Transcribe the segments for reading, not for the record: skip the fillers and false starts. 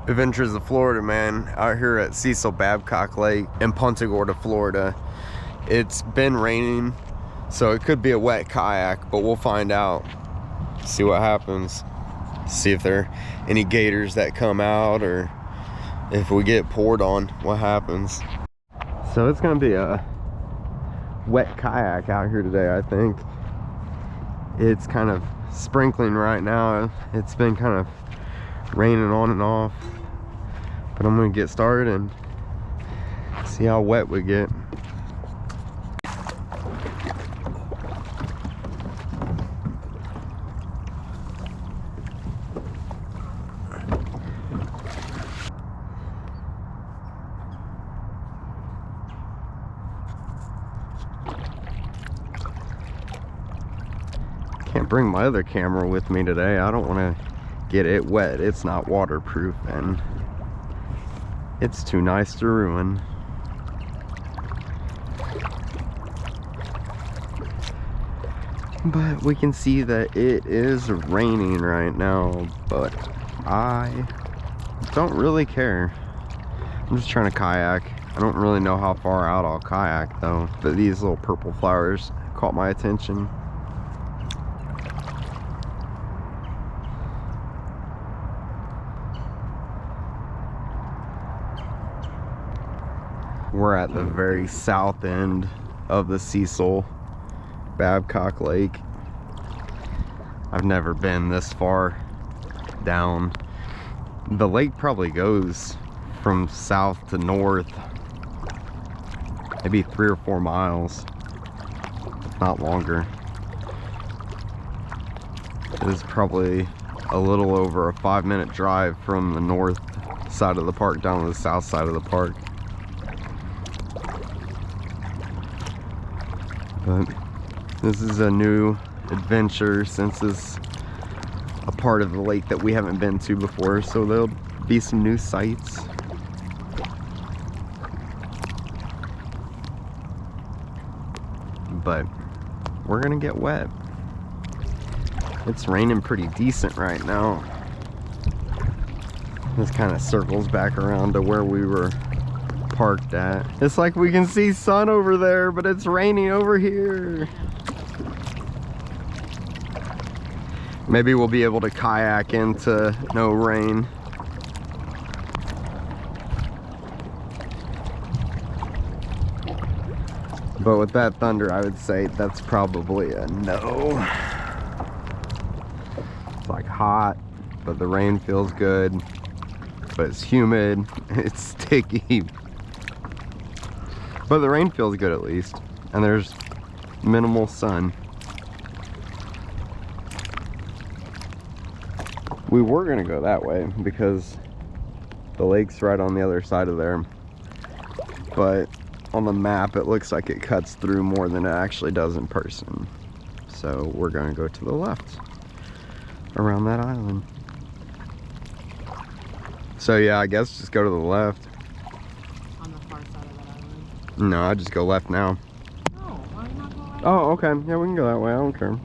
Adventures of Florida, man. Out here at Cecil Babcock Lake in Punta Gorda, Florida. It's been raining, so it could be a wet kayak, but we'll find out. See what happens. See if there are any gators that come out, or if we get poured on, what happens. So it's gonna be a wet kayak out here today, I think. It's kind of sprinkling right now. It's been kind of raining on and off, but I'm gonna get started and see how wet we get. Can't bring my other camera with me today. I don't want to get it wet. It's not waterproof and it's too nice to ruin. But we can see that it is raining right now, but I don't really care. I'm just trying to kayak. I don't really know how far out I'll kayak though, but these little purple flowers caught my attention. We're at the very south end of the Cecil Babcock Lake. I've never been this far down. The lake probably goes from south to north, maybe 3 or 4 miles, if not longer. It is probably a little over a 5-minute drive from the north side of the park down to the south side of the park. But this is a new adventure since it's a part of the lake that we haven't been to before, so there'll be some new sights. But we're gonna get wet. It's raining pretty decent right now. This kind of circles back around to where we were parked at. It's like we can see sun over there, but it's raining over here. Maybe we'll be able to kayak into no rain. But with that thunder, I would say that's probably a no. It's like hot, but the rain feels good. But it's humid, it's sticky. But the rain feels good at least, and there's minimal sun. We were gonna go that way because the lake's right on the other side of there. But on the map, it looks like it cuts through more than it actually does in person. So we're gonna go to the left around that island. So yeah, I guess just go to the left. On the far side of that island? No, I just go left now. No, why not go right? Oh, okay. Yeah, we can go that way. I don't care.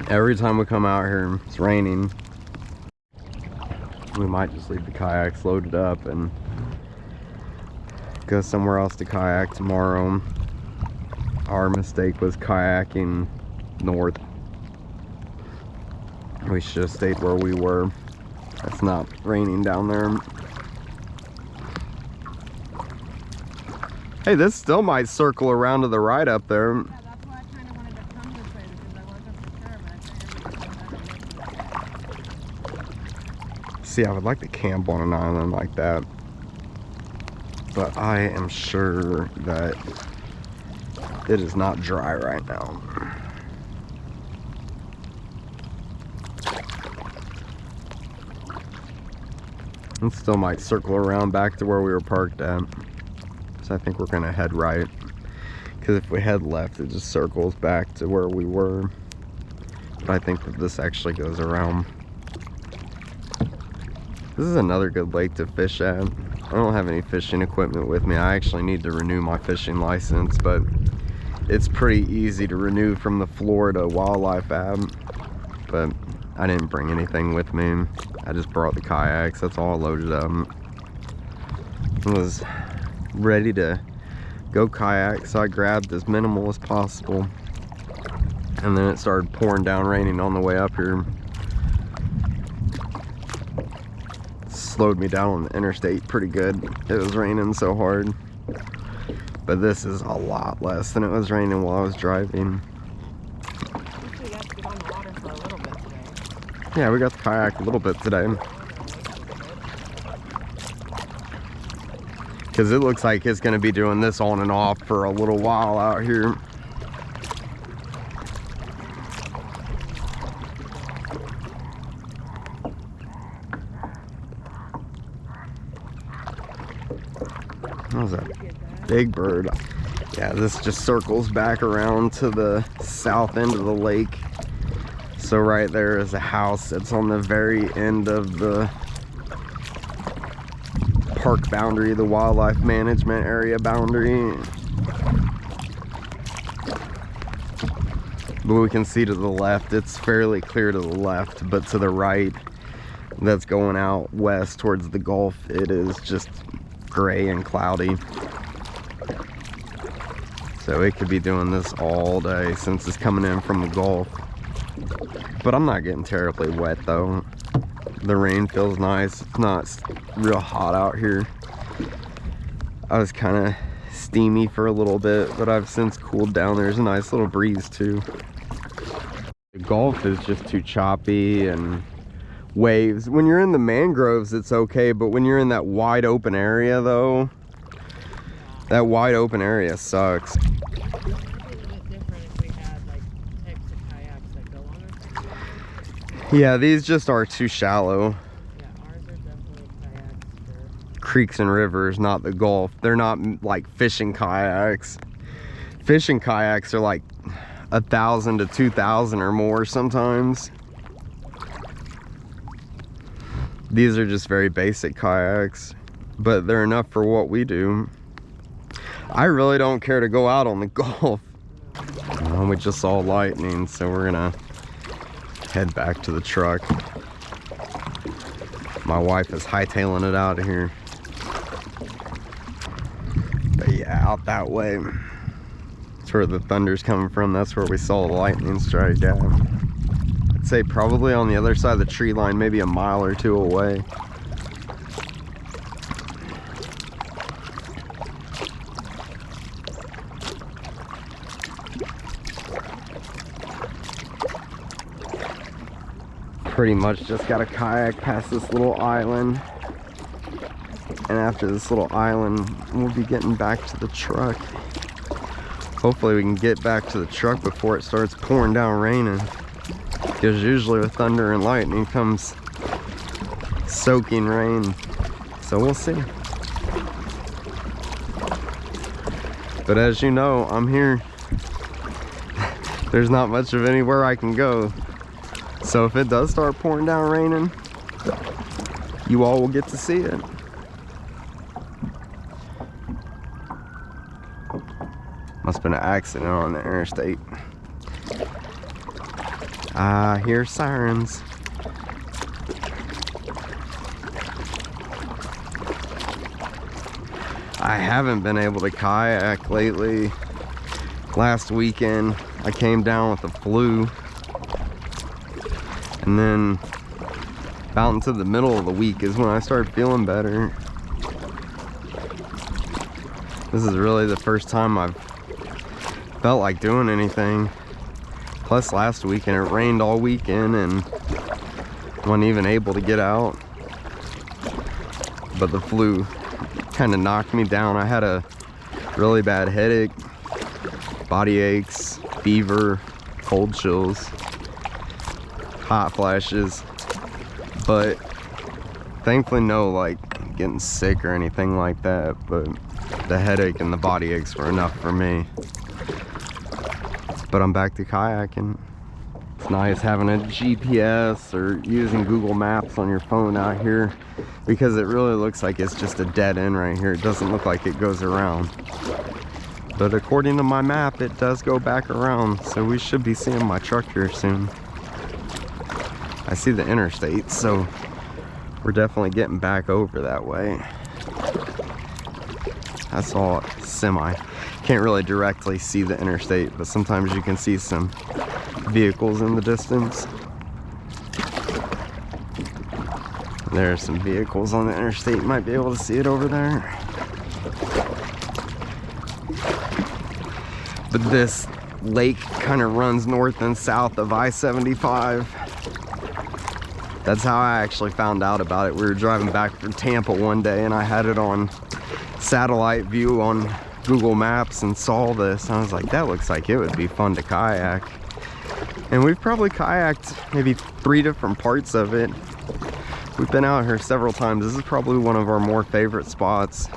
Every time we come out here, it's raining. We might just leave the kayaks loaded up and go somewhere else to kayak tomorrow. Our mistake was kayaking north. We should have stayed where we were. It's not raining down there. Hey, this still might circle around to the right up there. Yeah, that's why I kind of wanted to come this way, because I wasn't for sure, but I figured it was better. See, I would like to camp on an island like that, but I am sure that it is not dry right now. It still might circle around back to where we were parked at. So I think we're gonna head right, because if we head left, it just circles back to where we were. But I think that this actually goes around. This is another good lake to fish at. I don't have any fishing equipment with me. I actually need to renew my fishing license, but it's pretty easy to renew from the Florida wildlife app, but I didn't bring anything with me. I just brought the kayaks. That's all I loaded up. I was ready to go kayak, so I grabbed as minimal as possible. And then it started pouring down, raining on the way up here. Slowed me down on the interstate pretty good. It was raining so hard. But this is a lot less than it was raining while I was driving. Actually, you got to get on the water for a little bit today. Yeah, we got the kayak a little bit today. Because it looks like it's going to be doing this on and off for a little while out here. What was that? Big bird. Yeah, this just circles back around to the south end of the lake. So right there is a house that's on the very end of the park boundary, the wildlife management area boundary. But we can see to the left, it's fairly clear to the left, but to the right, that's going out west towards the Gulf, it is just gray and cloudy. So it could be doing this all day since it's coming in from the Gulf. But I'm not getting terribly wet though. The rain feels nice. It's not real hot out here. I was kind of steamy for a little bit, but I've since cooled down. There's a nice little breeze too. The Gulf is just too choppy and waves. When you're in the mangroves, it's okay, but when you're in that wide open area though, that wide open area sucks. Yeah, these just are too shallow. Yeah, ours are definitely kayaks for Creeks and rivers, not the Gulf. They're not like fishing kayaks. Fishing kayaks are like 1,000 to 2,000 or more sometimes. These are just very basic kayaks, but they're enough for what we do. I really don't care to go out on the Gulf. We just saw lightning, so we're gonna head back to the truck. My wife is hightailing it out of here. But yeah, out that way, that's where the thunder's coming from. That's where we saw the lightning strike at. I'd say probably on the other side of the tree line, maybe a mile or two away. Pretty much just got a kayak past this little island, and after this little island we'll be getting back to the truck. Hopefully we can get back to the truck before it starts pouring down raining, because usually with thunder and lightning comes soaking rain, so we'll see. But as you know, I'm here. There's not much of anywhere I can go. So if it does start pouring down raining, you all will get to see it. Must have been an accident on the interstate. I hear sirens. I haven't been able to kayak lately. Last weekend, I came down with the flu. And then about into the middle of the week is when I started feeling better. This is really the first time I've felt like doing anything. Plus last weekend it rained all weekend and wasn't even able to get out. But the flu kind of knocked me down. I had a really bad headache, body aches, fever, cold chills, hot flashes, but thankfully no like getting sick or anything like that. But the headache and the body aches were enough for me. But I'm back to kayaking. It's nice having a GPS or using Google Maps on your phone out here, because it really looks like it's just a dead end right here. It doesn't look like it goes around. But according to my map, it does go back around, so we should be seeing my truck here soon. I see the interstate, so we're definitely getting back over that way. I saw a semi. Can't really directly see the interstate, but sometimes you can see some vehicles in the distance. There are some vehicles on the interstate. You might be able to see it over there. But this lake kind of runs north and south of I-75. That's how I actually found out about it. We were driving back from Tampa one day and I had it on satellite view on Google Maps and saw this. I was like, that looks like it would be fun to kayak. And we've probably kayaked maybe 3 different parts of it. We've been out here several times. This is probably one of our more favorite spots.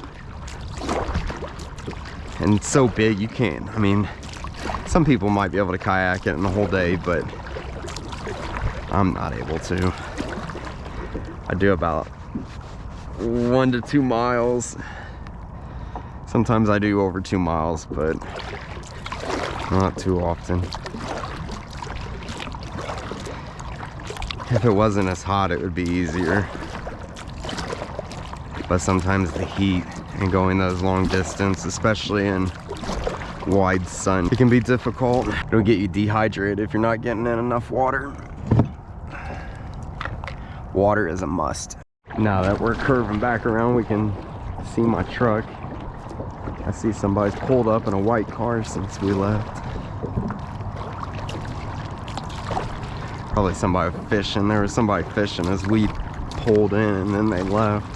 And it's so big, you can't, I mean, some people might be able to kayak it in the whole day, but I'm not able to. I do about 1 to 2 miles. Sometimes I do over 2 miles, but not too often. If it wasn't as hot, it would be easier. But sometimes the heat and going those long distance, especially in wide sun, it can be difficult. It'll get you dehydrated if you're not getting in enough water. Water is a must. Now that we're curving back around, we can see my truck. I see somebody's pulled up in a white car since we left. Probably somebody fishing. There was somebody fishing as we pulled in and then they left.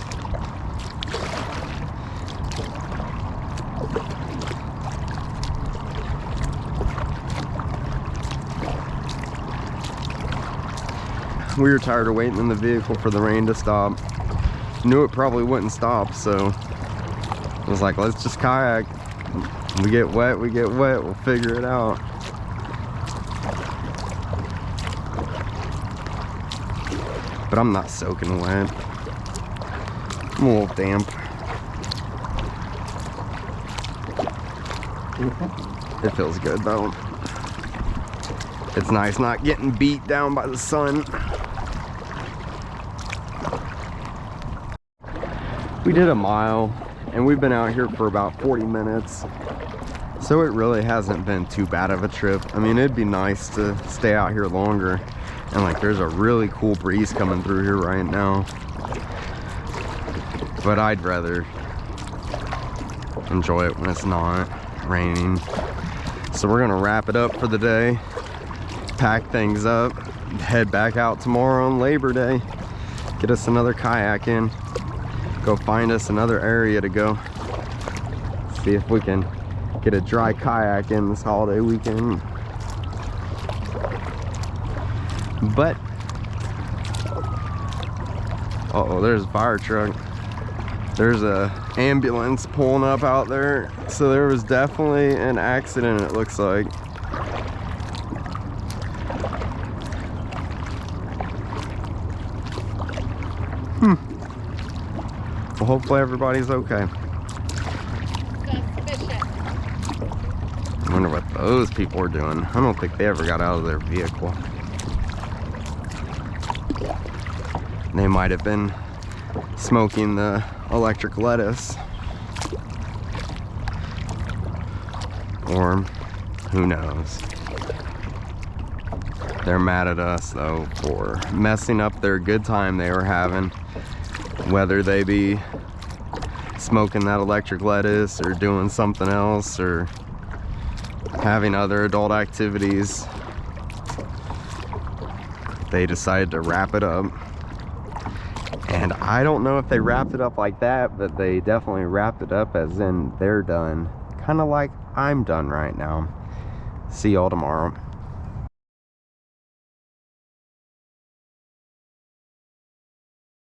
We were tired of waiting in the vehicle for the rain to stop. Knew it probably wouldn't stop, so I was like, let's just kayak. We get wet, we'll figure it out. But I'm not soaking wet. I'm a little damp. It feels good though. It's nice not getting beat down by the sun. We did a mile and we've been out here for about 40 minutes. So it really hasn't been too bad of a trip. I mean, it'd be nice to stay out here longer. And like, there's a really cool breeze coming through here right now. But I'd rather enjoy it when it's not raining. So we're gonna wrap it up for the day, pack things up, head back out tomorrow on Labor Day, get us another kayak in, go find us another area to go, see if we can get a dry kayak in this holiday weekend. But uh-oh, there's a fire truck. There's a ambulance pulling up out there. So there was definitely an accident, it looks like. Well, hopefully everybody's okay. I wonder what those people are doing. I don't think they ever got out of their vehicle. They might have been smoking the electric lettuce. Or who knows. They're mad at us though for messing up their good time they were having. Whether they be smoking that electric lettuce or doing something else or having other adult activities, they decided to wrap it up. And I don't know if they wrapped it up like that, but they definitely wrapped it up as in they're done. Kind of like I'm done right now. See y'all tomorrow.